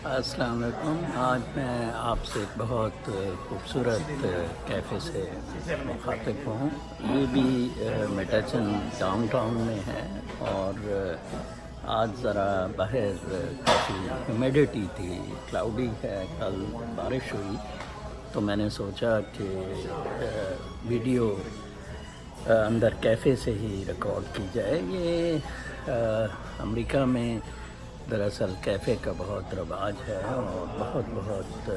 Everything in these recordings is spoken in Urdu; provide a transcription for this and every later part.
السلام علیکم. آج میں آپ سے ایک بہت خوبصورت کیفے سے مخاطب ہوں. یہ بھی میٹاچن ڈاؤن ٹاؤن میں ہے اور آج ذرا باہر کافی ہیومیڈیٹی تھی، کلاؤڈی ہے، کل بارش ہوئی تو میں نے سوچا کہ ویڈیو اندر کیفے سے ہی ریکارڈ کی جائے. یہ امریکہ میں دراصل کیفے کا بہت رواج ہے اور بہت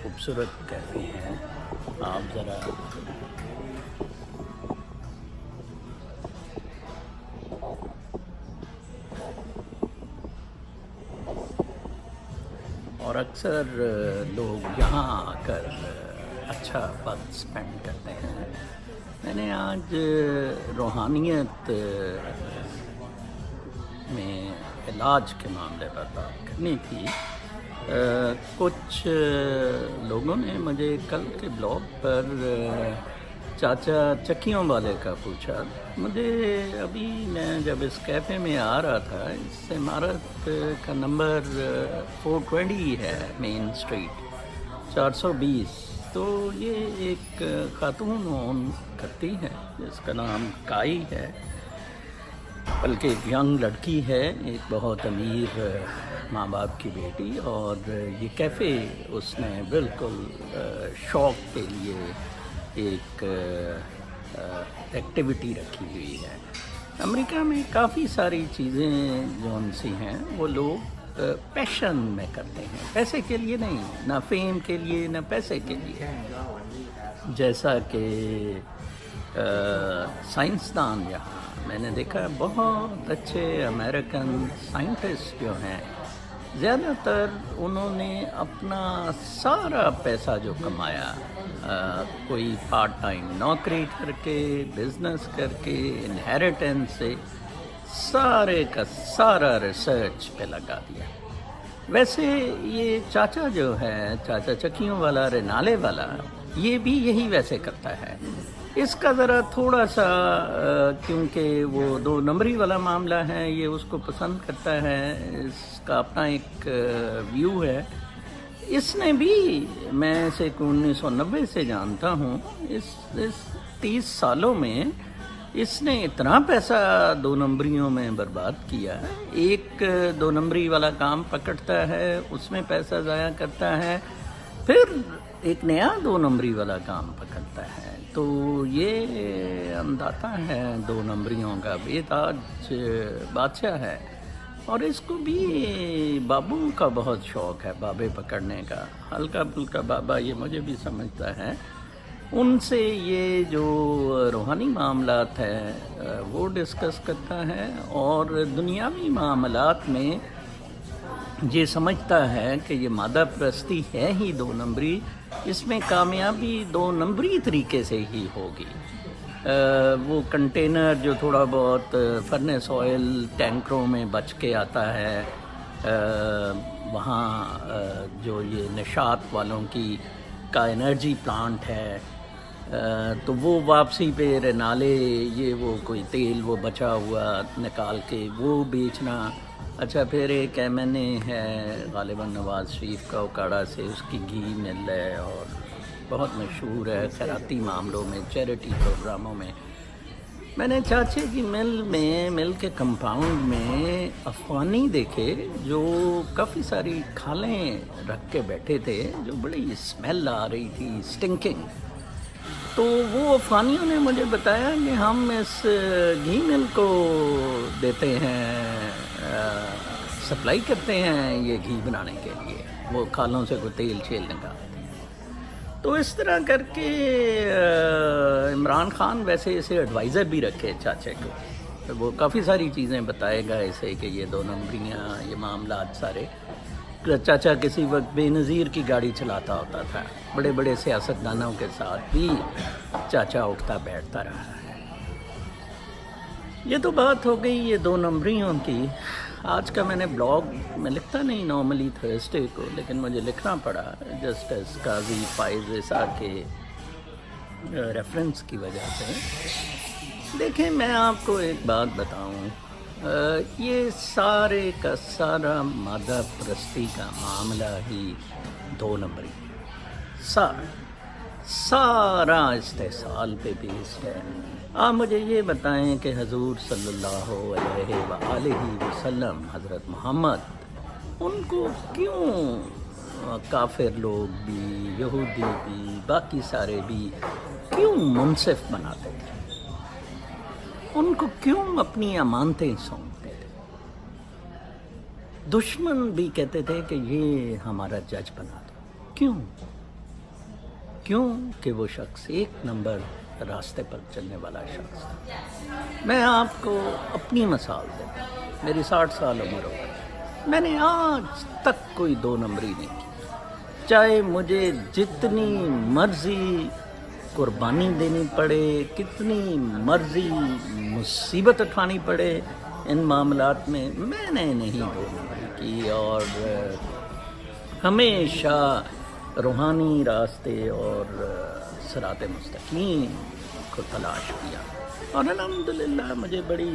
خوبصورت کیفے ہیں. آپ ذرا اور اکثر لوگ یہاں آ کر اچھا وقت اسپینڈ کرتے ہیں. میں نے آج روحانیت میں علاج کے معاملے پر بات کرنی تھی. کچھ لوگوں نے مجھے کل کے بلاگ پر چاچا چکیوں والے کا پوچھا. مجھے ابھی میں جب اس کیفے میں آ رہا تھا، اس عمارت کا نمبر 420 ہے، مین اسٹریٹ 420. تو یہ ایک خاتون اون کرتی ہے جس کا نام کائی ہے، بلکہ ایک ینگ لڑکی ہے، ایک بہت امیر ماں باپ کی بیٹی. اور یہ کیفے اس نے بالکل شوق کے لیے ایک ایکٹیویٹی رکھی ہوئی ہے. امریکہ میں کافی ساری چیزیں جو ان سی ہیں وہ لوگ پیشن میں کرتے ہیں، پیسے کے لیے نہیں، نہ فیم کے لیے نہ پیسے کے لیے. جیسا کہ سائنسدان یہاں میں نے دیکھا بہت اچھے امریکن سائنٹسٹ جو ہیں، زیادہ تر انہوں نے اپنا سارا پیسہ جو کمایا کوئی پارٹ ٹائم نوکری کر کے، بزنس کر کے، انہیریٹنس سے، سارے کا سارا ریسرچ پہ لگا دیا. ویسے یہ چاچا جو ہے، چاچا چکیوں والا، رینالے والا، یہ بھی یہی ویسے کرتا ہے. اس کا ذرا تھوڑا سا کیونکہ وہ 2 نمبری والا معاملہ ہے، یہ اس کو پسند کرتا ہے، اس کا اپنا ایک ویو ہے. اس نے بھی، میں اسے 1990 سے جانتا ہوں، اس 30 سالوں میں اس نے اتنا پیسہ 2 نمبریوں میں برباد کیا. ایک 2 نمبری والا کام پکڑتا ہے، اس میں پیسہ ضائع کرتا ہے، پھر ایک نیا 2 نمبری والا کام پکڑتا ہے. تو یہ انداتا ہے 2 نمبریوں کا، بے تاج بادشاہ ہے. اور اس کو بھی بابوں کا بہت شوق ہے، بابے پکڑنے کا. ہلکا پھلکا بابا یہ مجھے بھی سمجھتا ہے. ان سے یہ جو روحانی معاملات ہے وہ ڈسکس کرتا ہے، اور دنیاوی معاملات میں یہ سمجھتا ہے کہ یہ مادہ پرستی ہے ہی 2 نمبری، اس میں کامیابی 2 نمبری طریقے سے ہی ہوگی. وہ کنٹینر جو تھوڑا بہت فرنس آئل ٹینکروں میں بچ کے آتا ہے، وہاں جو یہ نشاط والوں کی کا انرجی پلانٹ ہے، تو وہ واپسی پہ رینالے یہ وہ کوئی تیل وہ بچا ہوا نکال کے وہ بیچنا. اچھا، پھر ایک M&A ہے غالباً نواز شریف کا، اوکاڑا سے، اس کی گھی مل ہے اور بہت مشہور ہے خیراتی معاملوں میں، چیریٹی پروگراموں میں. میں نے چاچے کی مل کے کمپاؤنڈ میں افغانی دیکھے جو کافی ساری کھالیں رکھ کے بیٹھے تھے، جو بڑی اسمیل آ رہی تھی، اسٹنکنگ. تو وہ افغانیوں نے مجھے بتایا کہ ہم اس گھی مل کو دیتے ہیں، سپلائی کرتے ہیں یہ گھی بنانے کے لیے، وہ کھالوں سے کوئی تیل شیل نکالتے ہیں. تو اس طرح کر کے عمران خان ویسے اسے ایڈوائزر بھی رکھے چاچے کو، وہ کافی ساری چیزیں بتائے گا اسے کہ یہ 2 نمبریاں، یہ معاملات سارے. چاچا کسی وقت بے نظیر کی گاڑی چلاتا ہوتا تھا، بڑے بڑے سیاستدانوں کے ساتھ بھی چاچا اٹھتا بیٹھتا رہا ہے. یہ تو بات ہو گئی یہ 2 نمبریوں کی. آج کا میں نے بلاگ میں لکھتا نہیں نارملی تھرسڈے کو، لیکن مجھے لکھنا پڑا جسٹ ایز قاضی فائز عیسیٰ کے ریفرنس کی وجہ سے. دیکھیں، میں آپ کو ایک بات بتاؤں، یہ سارے کا سارا مادہ پرستی کا معاملہ ہی 2 نمبری سارا استحصال پہ بیسڈ ہے۔ آپ مجھے یہ بتائیں کہ حضور صلی اللہ علیہ وآلہ وسلم حضرت محمد، ان کو کیوں کافر لوگ بھی، یہودی بھی، باقی سارے بھی کیوں منصف بناتے تھے؟ ان کو کیوں اپنی امانتیں سونپتے تھے؟ دشمن بھی کہتے تھے کہ یہ ہمارا جج بنا دو۔ کیوں کہ وہ شخص 1 نمبر راستے پر چلنے والا شخص تھا۔ میں آپ کو اپنی مثال دیتا ہوں، میری 60 سال عمر ہو گئی، میں نے آج تک کوئی 2 نمبری نہیں کی، چاہے مجھے جتنی مرضی قربانی دینی پڑے، کتنی مرضی مصیبت اٹھانی پڑے، ان معاملات میں میں نے نہیں 2 نمبری کی، اور ہمیشہ روحانی راستے اور صراط مستقیم کو تلاش کیا، اور الحمدللہ مجھے بڑی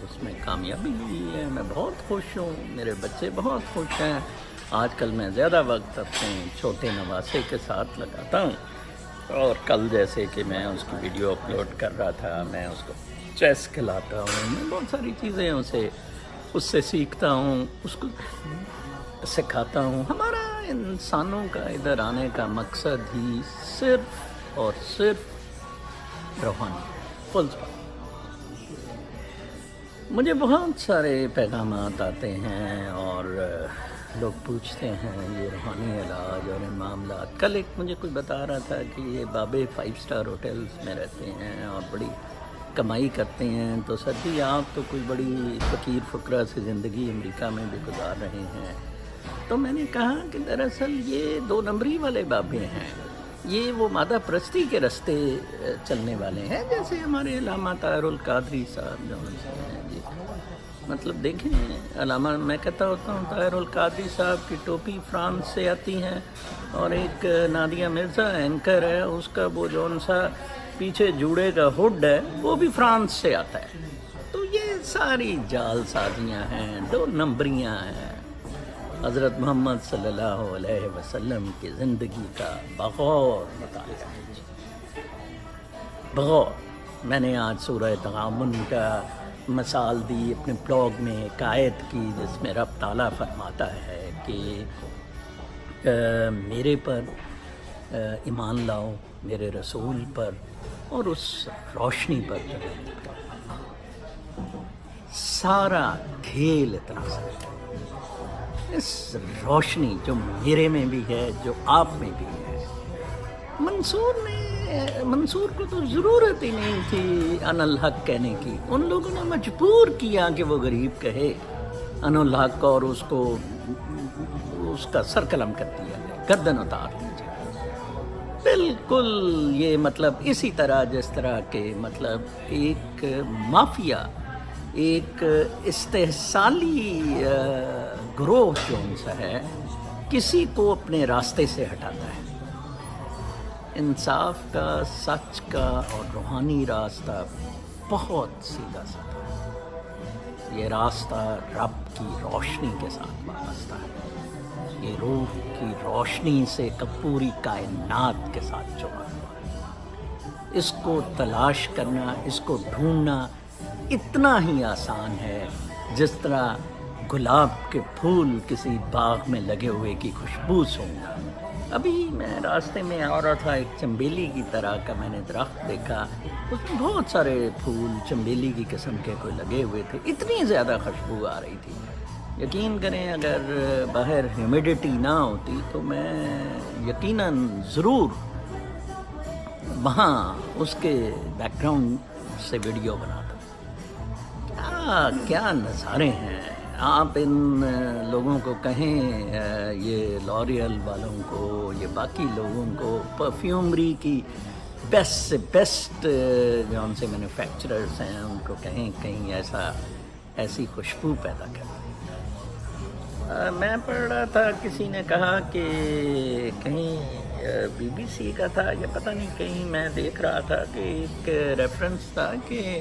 اس میں کامیابی ہوئی ہے۔ میں بہت خوش ہوں، میرے بچے بہت خوش ہیں۔ آج کل میں زیادہ وقت اپنے چھوٹے نواسے کے ساتھ لگاتا ہوں، اور کل جیسے کہ میں اس کی ویڈیو اپلوڈ کر رہا تھا، میں اس کو چیس کھلاتا ہوں، میں بہت ساری چیزیں اس سے سیکھتا ہوں، اس کو سکھاتا ہوں۔ ہمارا انسانوں کا ادھر آنے کا مقصد ہی صرف اور صرف روحانی، فل اسٹاپ۔ مجھے بہت سارے پیغامات آتے ہیں اور لوگ پوچھتے ہیں یہ روحانی علاج اور ان معاملات۔ کل ایک مجھے کوئی بتا رہا تھا کہ یہ بابے 5 اسٹار ہوٹلز میں رہتے ہیں اور بڑی کمائی کرتے ہیں، تو سر جی آپ تو کوئی بڑی فقیر فقرا سی زندگی امریکہ میں بھی گزار رہے ہیں۔ تو میں نے کہا کہ دراصل یہ 2 نمبری والے بابے ہیں، یہ وہ مادہ پرستی کے رستے چلنے والے ہیں، جیسے ہمارے علامہ طاہر القادری صاحب جو ہیں جی۔ مطلب دیکھیں علامہ، میں کہتا ہوتا ہوں طاہر القادری صاحب کی ٹوپی فرانس سے آتی ہے، اور ایک نادیہ مرزا اینکر ہے، اس کا وہ جون سا پیچھے جوڑے کا ہڈ ہے وہ بھی فرانس سے آتا ہے۔ تو یہ ساری جال سازیاں ہیں، 2 نمبریاں ہیں۔ حضرت محمد صلی اللہ علیہ وسلم کی زندگی کا بغور مطالعہ کیجیے، بغور۔ میں نے آج سورہ تغابن کا مثال دی اپنے بلاگ میں، ایک آیت کی جس میں رب تعالیٰ فرماتا ہے کہ میرے پر ایمان لاؤ، میرے رسول پر، اور اس روشنی پر جو میں نے نکالا۔ سارا کھیل اتنا سا اس روشنی جو میرے میں بھی ہے، جو آپ میں بھی ہے۔ منصور کو تو ضرورت ہی نہیں تھی ان الحق کہنے کی، ان لوگوں نے مجبور کیا کہ وہ غریب کہے ان الحق، اور اس کا سر قلم کر دیا گیا، گردن اتار دیجیے۔ بالکل یہ مطلب اسی طرح جس طرح کہ مطلب ایک مافیا، ایک استحصالی گروہ جو سا ہے، کسی کو اپنے راستے سے ہٹاتا ہے۔ انصاف کا، سچ کا اور روحانی راستہ بہت سیدھا سادہ ہے۔ یہ راستہ رب کی روشنی کے ساتھ وابستہ ہے، یہ روح کی روشنی سے پوری کائنات کے ساتھ جڑا ہوا ہے۔ اس کو تلاش کرنا، اس کو ڈھونڈنا اتنا ہی آسان ہے جس طرح گلاب کے پھول کسی باغ میں لگے ہوئے کی خوشبو سونگنا۔ ابھی میں راستے میں آ رہا تھا، ایک چنبیلی کی طرح کا میں نے درخت دیکھا، اس میں بہت سارے پھول چنبیلی کی قسم کے کوئی لگے ہوئے تھے، اتنی زیادہ خوشبو آ رہی تھی۔ یقین کریں اگر باہر ہیومیڈیٹی نہ ہوتی تو میں یقیناً ضرور وہاں اس کے بیک گراؤنڈ سے ویڈیو بناتا۔ کیا نظارے ہیں! آپ ان لوگوں کو کہیں، یہ لوریل والوں کو، یہ باقی لوگوں کو، پرفیومری کی بیسٹ سے بیسٹ جو ان سے مینوفیکچررز ہیں، ان کو کہیں ایسی خوشبو پیدا کریں۔ میں پڑھ رہا تھا، کسی نے کہا کہ کہیں BBC کا تھا یا پتہ نہیں، کہیں میں دیکھ رہا تھا کہ ایک ریفرنس تھا کہ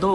2,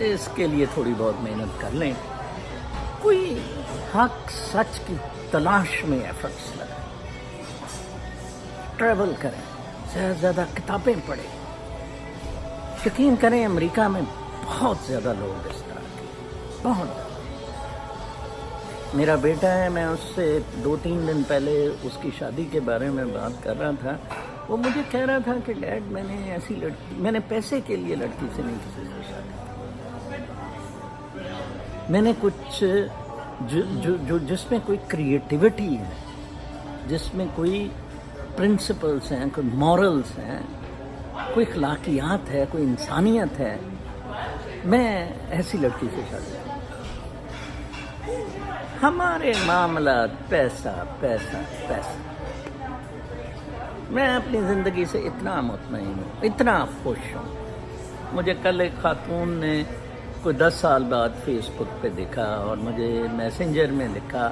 اس کے لیے تھوڑی بہت محنت کر لیں، کوئی حق سچ کی تلاش میں ایفرٹس لگائیں، ٹریول کریں، زیادہ سے زیادہ کتابیں پڑھیں. یقین کریں امریکہ میں بہت زیادہ لوگ اس طرح کے، بہت. میرا بیٹا ہے، میں اس سے 2-3 دن پہلے اس کی شادی کے بارے میں بات کر رہا تھا. وہ مجھے کہہ رہا تھا کہ ڈیڈ میں نے پیسے کے لیے لڑکی سے نہیں کسی سے شادی کی. میں نے کچھ جس میں کوئی کریٹیوٹی ہے، جس میں کوئی پرنسپلس ہیں، کوئی مورلس ہیں، کوئی اخلاقیات ہے، کوئی انسانیت ہے، میں ایسی لڑکی سے شادی کی. ہمارے معاملات پیسہ پیسہ پیسہ. میں اپنی زندگی سے اتنا مطمئن ہوں، اتنا خوش ہوں. مجھے کل ایک خاتون نے کوئی 10 سال بعد فیس بک پہ دیکھا اور مجھے میسنجر میں لکھا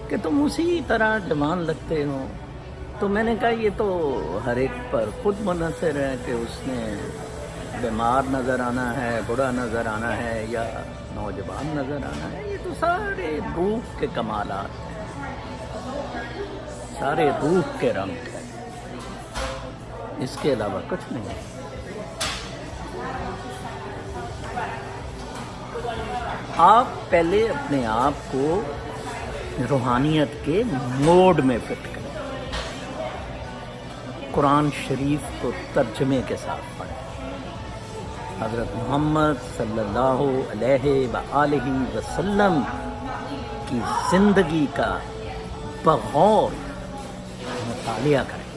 کہ تم اسی طرح جوان لگتے ہو. تو میں نے کہا یہ تو ہر ایک پر خود منحصر ہے کہ اس نے بیمار نظر آنا ہے، بوڑھا نظر آنا ہے یا نوجوان نظر آنا ہے. یہ تو سارے روح کے کمالات ہیں، سارے روح کے رنگ ہیں، اس کے علاوہ کچھ نہیں ہے. آپ پہلے اپنے آپ کو روحانیت کے موڈ میں فٹ کریں. قرآن شریف کو ترجمے کے ساتھ پڑھیں. حضرت محمد صلی اللہ علیہ وآلہ وسلم کی زندگی کا بغور مطالعہ کریں.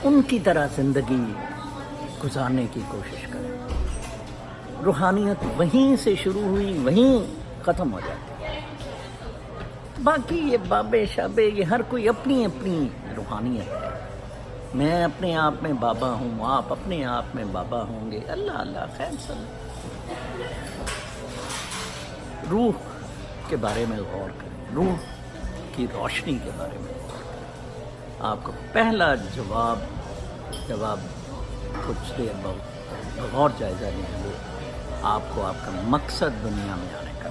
ان کی طرح زندگی گزارنے کی کوشش کریں. روحانیت وہیں سے شروع ہوئی، وہیں ختم ہو جاتی ہے. باقی یہ بابے شابے، یہ ہر کوئی اپنی اپنی روحانیت ہے. میں اپنے آپ میں بابا ہوں، آپ اپنے آپ میں بابا ہوں گے. اللہ اللہ خیر سن. روح کے بارے میں غور کریں، روح کی روشنی کے بارے میں غور کریں. آپ کو پہلا جواب کچھ دیر بعد غور جائزہ لیں گے. آپ کو آپ کا مقصد دنیا میں آنے کا.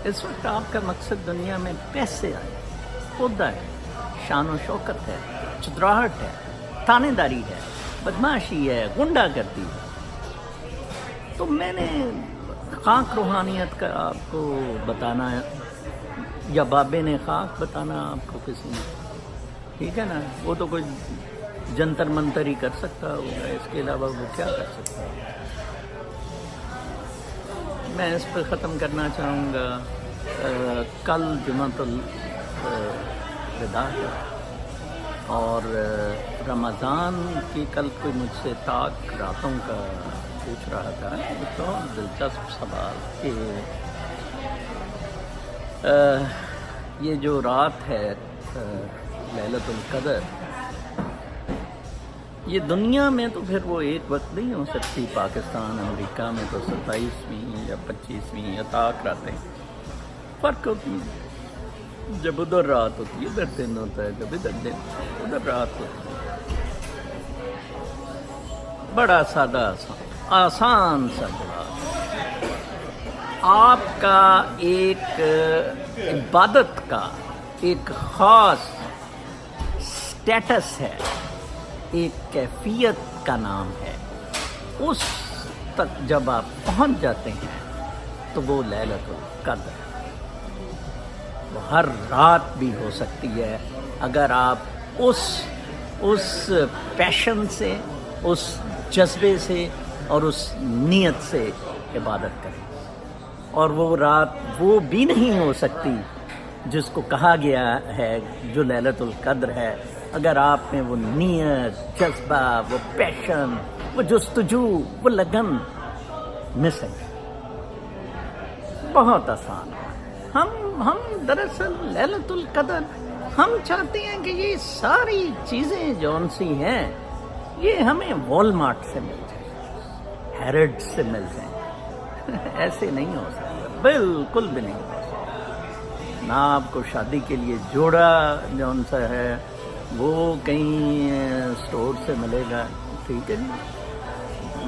اس وقت آپ کا مقصد دنیا میں پیسے آئے، عہدہ ہے، شان و شوکت ہے، چتراہٹ ہے، تانے داری ہے، بدماشی ہے، غنڈہ گردی ہے. تو میں نے خاک روحانیت کا آپ کو بتانا ہے، یا بابے نے خاک بتانا آپ کو کسی نے، ٹھیک ہے نا. وہ تو کوئی جنتر منتر ہی کر سکتا ہوگا، اس کے علاوہ وہ کیا کر سکتا ہے. میں اس پہ ختم کرنا چاہوں گا. کل جمعۃ الوداع ہے اور رمضان کی کل کوئی مجھ سے طاق راتوں کا پوچھ رہا تھا. ایک بہت دلچسپ سوال کہ یہ جو رات ہے لیلۃ القدر، یہ دنیا میں تو پھر وہ ایک وقت نہیں ہو سکتی. پاکستان امریکہ میں تو 27ویں یا 25ویں یا طاق راتیں فرق ہوتی ہیں. جب ادھر رات ہوتی ہے ادھر دن ہوتا ہے، جب ادھر دن ادھر رات ہوتی ہے. بڑا سادہ آسان سا جواب. آپ کا ایک عبادت کا ایک خاص سٹیٹس ہے، ایک کیفیت کا نام ہے. اس تک جب آپ پہنچ جاتے ہیں تو وہ لیلۃ القدر ہے. وہ ہر رات بھی ہو سکتی ہے اگر آپ اس پیشن سے، اس جذبے سے اور اس نیت سے عبادت کریں. اور وہ رات وہ بھی نہیں ہو سکتی جس کو کہا گیا ہے جو لیلۃ القدر ہے اگر آپ میں وہ نیت، جذبہ، وہ پیشن، وہ جستجو، وہ لگن مسنگ. بہت آسان ہے. ہم دراصل لیلۃ القدر ہم چاہتے ہیں کہ یہ ساری چیزیں جون سی ہیں یہ ہمیں وال مارٹ سے مل جائیں، ہیرڈ سے مل جائیں. ایسے نہیں ہو سکتا، بالکل بھی نہیں ہو سکتا. نہ آپ کو شادی کے لیے جوڑا جون سا ہے وہ کہیں اسٹور سے ملے گا، ٹھیک ہے جی.